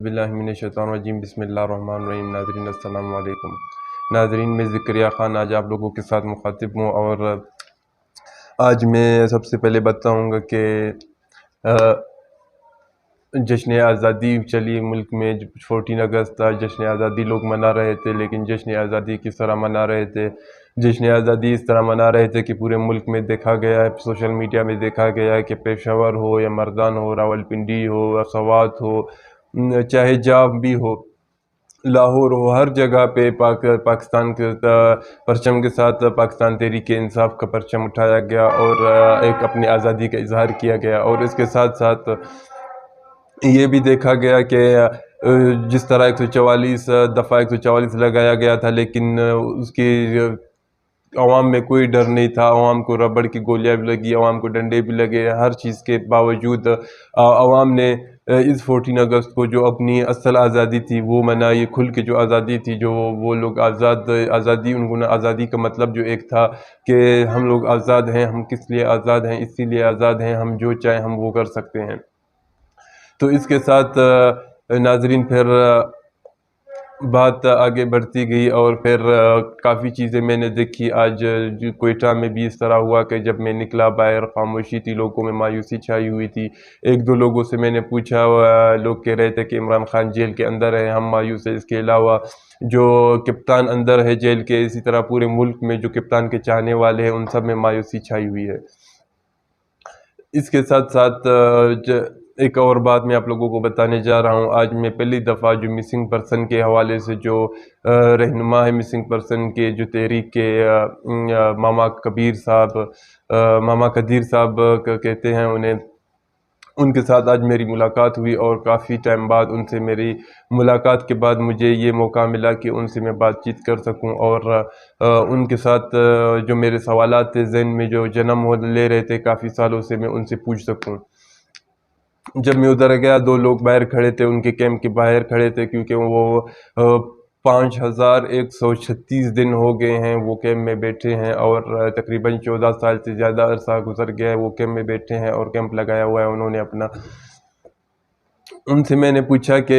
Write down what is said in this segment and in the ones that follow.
बिल्लाहि मिनश्शैतानिर्रजीम बिस्मिल्लाहिर्रहमानिर्रहीम। नाज़रीन अस्सलाम वालेकुम। नाज़रीन, मैं ज़करिया ख़ान आज आप लोगों के साथ मुखातिब हूँ और आज मैं सबसे पहले बताऊँगा कि जश्न आज़ादी चली मुल्क में। 14 अगस्त था, जश्न आज़ादी लोग मना रहे थे, लेकिन जश्न आज़ादी किस तरह मना रहे थे? जश्न आज़ादी इस तरह मना रहे थे कि पूरे मुल्क में देखा गया है, सोशल मीडिया में देखा गया है कि पेशावर हो या मर्दान हो, रावलपिंडी हो या सवात हो, चाहे जाब भी हो, लाहौर हो, हर जगह पे पाकिस्तान के परचम के साथ पाकिस्तान तहरीक इंसाफ का परचम उठाया गया और एक अपनी आज़ादी का इजहार किया गया। और इसके साथ साथ ये भी देखा गया कि जिस तरह 144 दफ़ा 144 लगाया गया था, लेकिन उसकी अवाम में कोई डर नहीं था। अवाम को रबड़ की गोलियां भी लगी, अवाम को डंडे भी लगे, हर चीज़ के बावजूद अवाम ने इस 14 अगस्त को जो अपनी असल आज़ादी थी वो मनाई। खुल के जो आज़ादी थी, जो वो लोग आज़ादी, उनको ना आज़ादी का मतलब जो एक था कि हम लोग आज़ाद हैं। हम किस लिए आज़ाद हैं? इसीलिए आज़ाद हैं हम जो चाहें हम वो कर सकते हैं। तो इसके साथ नाजरीन फिर बात आगे बढ़ती गई और फिर काफ़ी चीज़ें मैंने देखी। आज कोयटा में भी इस तरह हुआ कि जब मैं निकला बाहर, खामोशी थी, लोगों में मायूसी छाई हुई थी। एक दो लोगों से मैंने पूछा, लोग कह रहे थे कि इमरान खान जेल के अंदर है, हम मायूस है। इसके अलावा जो कप्तान अंदर है जेल के, इसी तरह पूरे मुल्क में जो कप्तान के चाहने वाले हैं उन सब में मायूसी छाई हुई है। इसके साथ साथ एक और बात मैं आप लोगों को बताने जा रहा हूँ। आज मैं पहली दफ़ा जो मिसिंग पर्सन के हवाले से जो रहनुमा है मिसिंग पर्सन के, जो तहरीक के मामा कबीर साहब, मामा कदीर साहब कहते हैं उन्हें, उनके साथ आज मेरी मुलाकात हुई और काफ़ी टाइम बाद उनसे मेरी मुलाकात के बाद मुझे ये मौका मिला कि उनसे मैं बातचीत कर सकूं और उनके साथ जो मेरे सवालात थे ज़हन में, जो जन्म हो ले रहे थे काफ़ी सालों से, मैं उनसे पूछ सकूं। जब मैं उधर गया, दो लोग बाहर खड़े थे, उनके कैंप के बाहर खड़े थे, क्योंकि वो 5136 दिन हो गए हैं वो कैंप में बैठे हैं और तकरीबन 14 साल से ज़्यादा अरसा गुजर गया है वो कैंप में बैठे हैं और कैंप लगाया हुआ है उन्होंने अपना। उनसे मैंने पूछा कि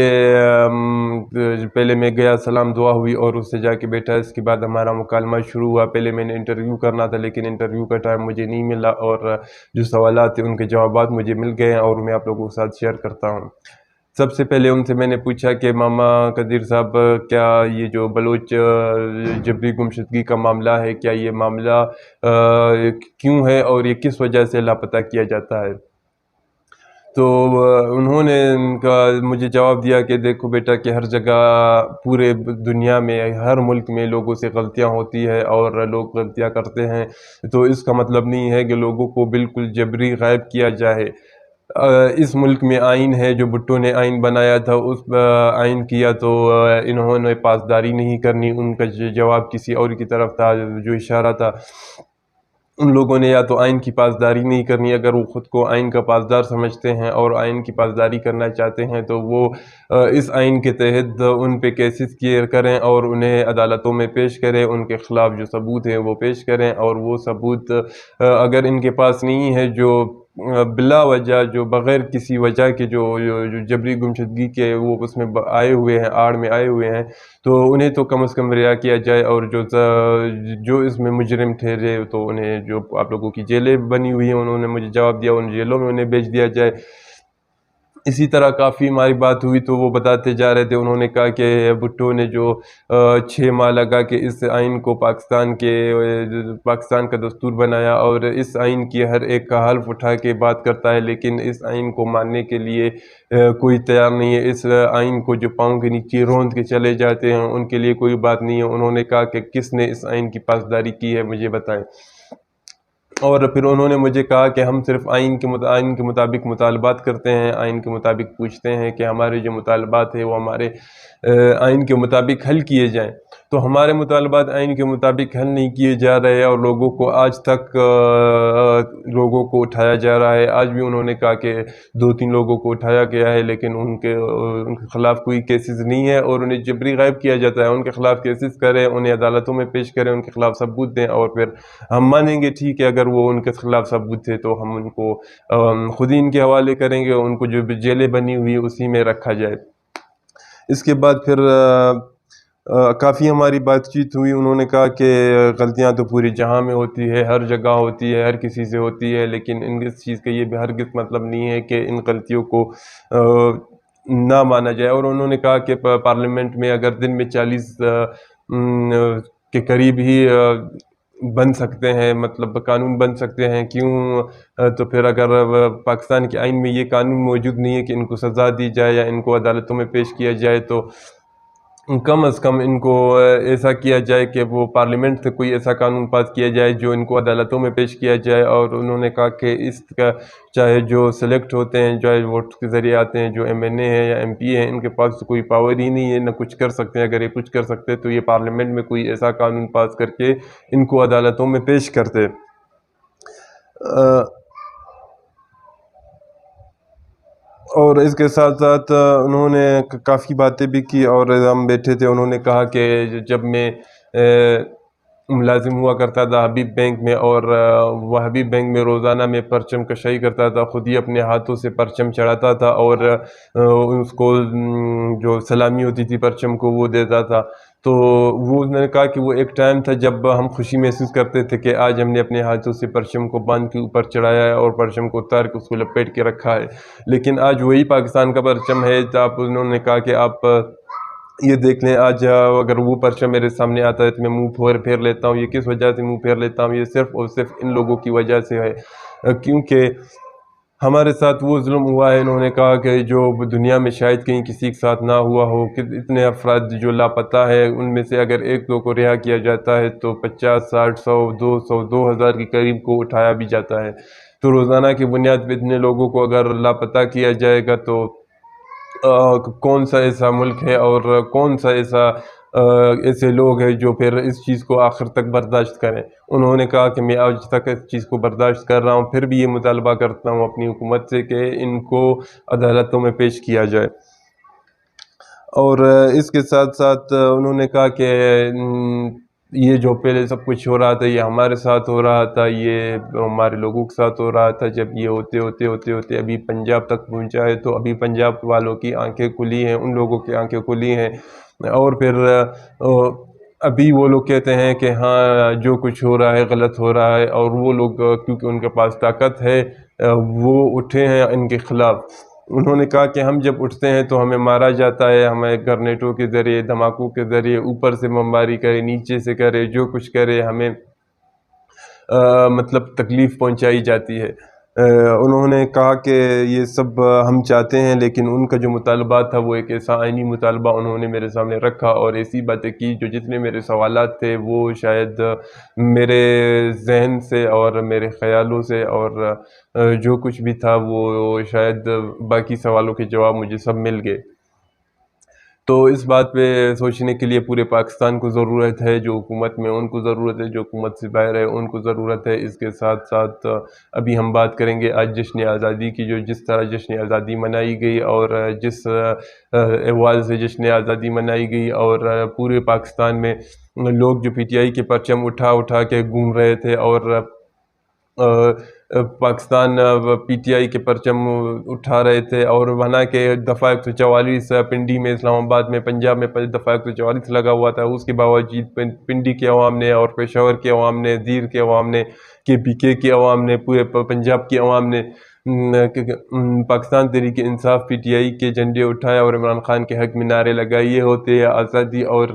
पहले मैं गया, सलाम दुआ हुई और उससे जाके बैठा। इसके बाद हमारा मुकालमा शुरू हुआ। पहले मैंने इंटरव्यू करना था, लेकिन इंटरव्यू का टाइम मुझे नहीं मिला और जो सवालात थे उनके जवाबात मुझे मिल गए हैं और मैं आप लोगों के साथ शेयर करता हूँ। सबसे पहले उनसे मैंने पूछा कि मामा कदीर साहब, क्या ये जो बलोच जबरी गुमशुदगी का मामला है, क्या ये मामला क्यों है और ये किस वजह से लापता किया जाता है? तो उन्होंने उनका मुझे जवाब दिया कि देखो बेटा, कि हर जगह पूरे दुनिया में, हर मुल्क में लोगों से गलतियां होती है और लोग गलतियां करते हैं, तो इसका मतलब नहीं है कि लोगों को बिल्कुल जबरी गायब किया जाए। इस मुल्क में आइन है, जो भुट्टो ने आइन बनाया था उस आइन किया, तो इन्होंने पासदारी नहीं करनी। उनका जवाब किसी और की तरफ था, जो इशारा था उन लोगों ने या तो आइन की पासदारी नहीं करनी। अगर वो ख़ुद को आइन का पासदार समझते हैं और आइन की पासदारी करना चाहते हैं तो वो इस आइन के तहत उन पे केसेस किए करें और उन्हें अदालतों में पेश करें, उनके ख़िलाफ़ जो सबूत हैं वो पेश करें। और वो सबूत अगर इनके पास नहीं है, जो बिला वजह, जो बग़ैर किसी वजह के जो जबरी गुमशुदगी के वो उसमें आए हुए हैं, आड़ में आए हुए हैं, तो उन्हें तो कम से कम रिहा किया जाए। और जो इसमें मुजरिम ठहरे तो उन्हें, जो आप लोगों की जेलें बनी हुई हैं, उन्होंने मुझे जवाब दिया उन जेलों में उन्हें भेज दिया जाए। इसी तरह काफ़ी हमारी बात हुई तो वो बताते जा रहे थे। उन्होंने कहा कि भुट्टो ने जो 6 माह लगा के इस आइन को पाकिस्तान का दस्तूर बनाया और इस आइन की हर एक का हल्फ उठा के बात करता है, लेकिन इस आइन को मानने के लिए कोई तैयार नहीं है। इस आइन को जो पाँव के नीचे रौंद के चले जाते हैं उनके लिए कोई बात नहीं है। उन्होंने कहा कि किसने इस आइन की पासदारी की है, मुझे बताएं। और फिर उन्होंने मुझे कहा कि हम सिर्फ आइन के मुताबिक मुतालबात करते हैं, आइन के मुताबिक पूछते हैं कि हमारे जो मुतालबात है वो हमारे आइन के मुताबिक हल किए जाएं। तो हमारे मुतालबात आइन के मुताबिक हल नहीं किए जा रहे और लोगों को आज तक लोगों को उठाया जा रहा है। आज भी उन्होंने कहा कि 2-3 लोगों को उठाया गया है, लेकिन उनके ख़िलाफ़ कोई केसेस नहीं है और उन्हें जबरी गायब किया जाता है। उनके ख़िलाफ़ केसेस करें, उन्हें अदालतों में पेश करें, उनके ख़िलाफ़ सबूत दें और फिर हम मानेंगे ठीक है। अगर वो उनके ख़िलाफ़ सबूत थे तो हम उनको ख़ुद ही इनके हवाले करेंगे, उनको जो जेलें बनी हुई उसी में रखा जाए। اس کے بعد پھر کافی ہماری بات چیت ہوئی. انہوں نے کہا کہ غلطیاں تو پوری جہاں میں ہوتی ہے، ہر جگہ ہوتی ہے، ہر کسی سے ہوتی ہے، لیکن اس چیز کا یہ بھی ہرگز مطلب نہیں ہے کہ ان غلطیوں کو نہ مانا جائے. اور انہوں نے کہا کہ پارلیمنٹ میں اگر دن میں 40 کے قریب ہی بن سکتے ہیں، مطلب قانون بن سکتے ہیں، کیوں تو پھر اگر پاکستان کے آئین میں یہ قانون موجود نہیں ہے کہ ان کو سزا دی جائے یا ان کو عدالتوں میں پیش کیا جائے، تو کم از کم ان کو ایسا کیا جائے کہ وہ پارلیمنٹ سے کوئی ایسا قانون پاس کیا جائے جو ان کو عدالتوں میں پیش کیا جائے. اور انہوں نے کہا کہ اس کا چاہے جو سلیکٹ ہوتے ہیں، چاہے ووٹ کے ذریعے آتے ہیں، جو ایم این اے ہیں یا ایم پی ہیں، ان کے پاس کوئی پاور ہی نہیں ہے، نہ کچھ کر سکتے ہیں. اگر یہ کچھ کر سکتے تو یہ پارلیمنٹ میں کوئی ایسا قانون پاس کر کے ان کو عدالتوں میں پیش کرتے. اور اس کے ساتھ ساتھ انہوں نے کافی باتیں بھی کی. اور ہم بیٹھے تھے، انہوں نے کہا کہ جب میں ملازم ہوا کرتا تھا حبیب بینک میں، اور وہ حبیب بینک میں روزانہ میں پرچم کشائی کرتا تھا، خود ہی اپنے ہاتھوں سے پرچم چڑھاتا تھا، اور اس کو جو سلامی ہوتی تھی پرچم کو وہ دیتا تھا. تو وہ انہوں نے کہا کہ وہ ایک ٹائم تھا جب ہم خوشی محسوس کرتے تھے کہ آج ہم نے اپنے ہاتھوں سے پرچم کو باندھ کے اوپر چڑھایا ہے اور پرچم کو اتار کے اس کو لپیٹ کے رکھا ہے. لیکن آج وہی پاکستان کا پرچم ہے. انہوں نے کہا کہ آپ یہ دیکھ لیں، آج اگر وہ پرچم میرے سامنے آتا ہے تو میں منہ پھیر لیتا ہوں. یہ کس وجہ سے منہ پھیر لیتا ہوں؟ یہ صرف اور صرف ان لوگوں کی وجہ سے ہے، کیونکہ ہمارے ساتھ وہ ظلم ہوا ہے. انہوں نے کہا کہ جو دنیا میں شاید کہیں کسی کے ساتھ نہ ہوا ہو، کہ اتنے افراد جو لاپتہ ہے، ان میں سے اگر ایک دو کو رہا کیا جاتا ہے تو 50 60 100 200 2000 کے قریب کو اٹھایا بھی جاتا ہے. تو روزانہ کی بنیاد پہ اتنے لوگوں کو اگر لاپتہ کیا جائے گا تو کون سا ایسا ملک ہے اور کون سا ایسے لوگ ہیں جو پھر اس چیز کو آخر تک برداشت کریں. انہوں نے کہا کہ میں آج تک اس چیز کو برداشت کر رہا ہوں، پھر بھی یہ مطالبہ کرتا ہوں اپنی حکومت سے کہ ان کو عدالتوں میں پیش کیا جائے. اور اس کے ساتھ ساتھ انہوں نے کہا کہ یہ جو پہلے سب کچھ ہو رہا تھا یہ ہمارے ساتھ ہو رہا تھا، یہ ہمارے لوگوں کے ساتھ ہو رہا تھا. جب یہ ہوتے ابھی پنجاب تک پہنچا ہے تو ابھی پنجاب والوں کی آنکھیں کھلی ہیں، ان لوگوں کی آنکھیں کھلی ہیں. اور پھر ابھی وہ لوگ کہتے ہیں کہ ہاں جو کچھ ہو رہا ہے غلط ہو رہا ہے، اور وہ لوگ کیونکہ ان کے پاس طاقت ہے وہ اٹھے ہیں ان کے خلاف. انہوں نے کہا کہ ہم جب اٹھتے ہیں تو ہمیں مارا جاتا ہے، ہمیں گرنیٹوں کے ذریعے، دھماکوں کے ذریعے، اوپر سے بمباری کرے، نیچے سے کرے، جو کچھ کرے، ہمیں مطلب تکلیف پہنچائی جاتی ہے. انہوں نے کہا کہ یہ سب ہم چاہتے ہیں، لیکن ان کا جو مطالبات تھا وہ ایک ایسا آئینی مطالبہ انہوں نے میرے سامنے رکھا، اور ایسی باتیں کی جو جتنے میرے سوالات تھے وہ شاید میرے ذہن سے اور میرے خیالوں سے اور جو کچھ بھی تھا وہ شاید باقی سوالوں کے جواب مجھے سب مل گئے. تو اس بات پہ سوچنے کے لیے پورے پاکستان کو ضرورت ہے، جو حکومت میں ان کو ضرورت ہے، جو حکومت سے باہر ہے ان کو ضرورت ہے. اس کے ساتھ ساتھ ابھی ہم بات کریں گے آج جشن آزادی کی، جو جس طرح جشن آزادی منائی گئی اور جس احوال سے جشن آزادی منائی گئی، اور پورے پاکستان میں لوگ جو پی ٹی آئی کے پرچم اٹھا کے گھوم رہے تھے، اور پاکستان پی ٹی آئی کے پرچم اٹھا رہے تھے، اور وہاں کے دفعہ 144 پنڈی میں، اسلام آباد میں، پنجاب میں دفعہ 144 لگا ہوا تھا. اس کے باوجود پنڈی کے عوام نے اور پشاور کے عوام نے، دیر کے عوام نے، کے پی کے عوام نے، پورے پنجاب کے عوام نے Pakistan Tehreek Insaf P T I کے جھنڈے اٹھائے اور عمران خان کے حق میں نعرے لگائے. یہ ہوتے آزادی. اور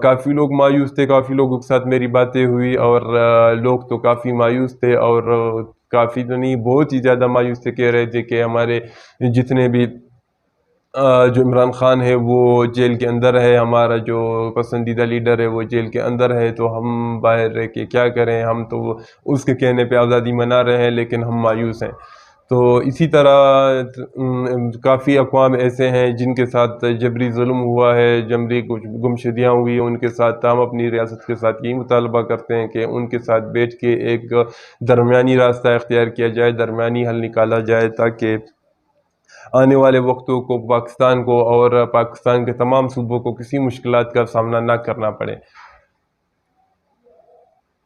کافی لوگ مایوس تھے، کافی لوگوں کے ساتھ میری باتیں ہوئی، اور لوگ تو کافی مایوس تھے، اور کافی تو نہیں بہت ہی زیادہ مایوس تھے. کہہ رہے تھے کہ ہمارے جتنے بھی جو عمران خان ہے وہ جیل کے اندر ہے، ہمارا جو پسندیدہ لیڈر ہے وہ جیل کے اندر ہے، تو ہم باہر رہ کے کیا کریں؟ ہم تو اس کے کہنے پہ آزادی منا رہے ہیں، لیکن ہم مایوس ہیں. تو اسی طرح کافی اقوام ایسے ہیں جن کے ساتھ جبری ظلم ہوا ہے، جبری کچھ گمشدیاں ہوئی ہیں ان کے ساتھ. ہم اپنی ریاست کے ساتھ یہی مطالبہ کرتے ہیں کہ ان کے ساتھ بیٹھ کے ایک درمیانی راستہ اختیار کیا جائے، درمیانی حل نکالا جائے، تاکہ آنے والے وقتوں کو پاکستان کو اور پاکستان کے تمام صوبوں کو کسی مشکلات کا سامنا نہ کرنا پڑے.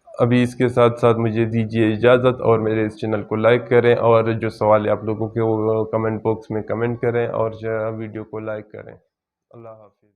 ابھی اس کے ساتھ ساتھ مجھے دیجیے اجازت، اور میرے اس چینل کو لائک کریں، اور جو سوال آپ لوگوں کے وہ کمنٹ باکس میں کمنٹ کریں، اور ویڈیو کو لائک کریں. اللہ حافظ.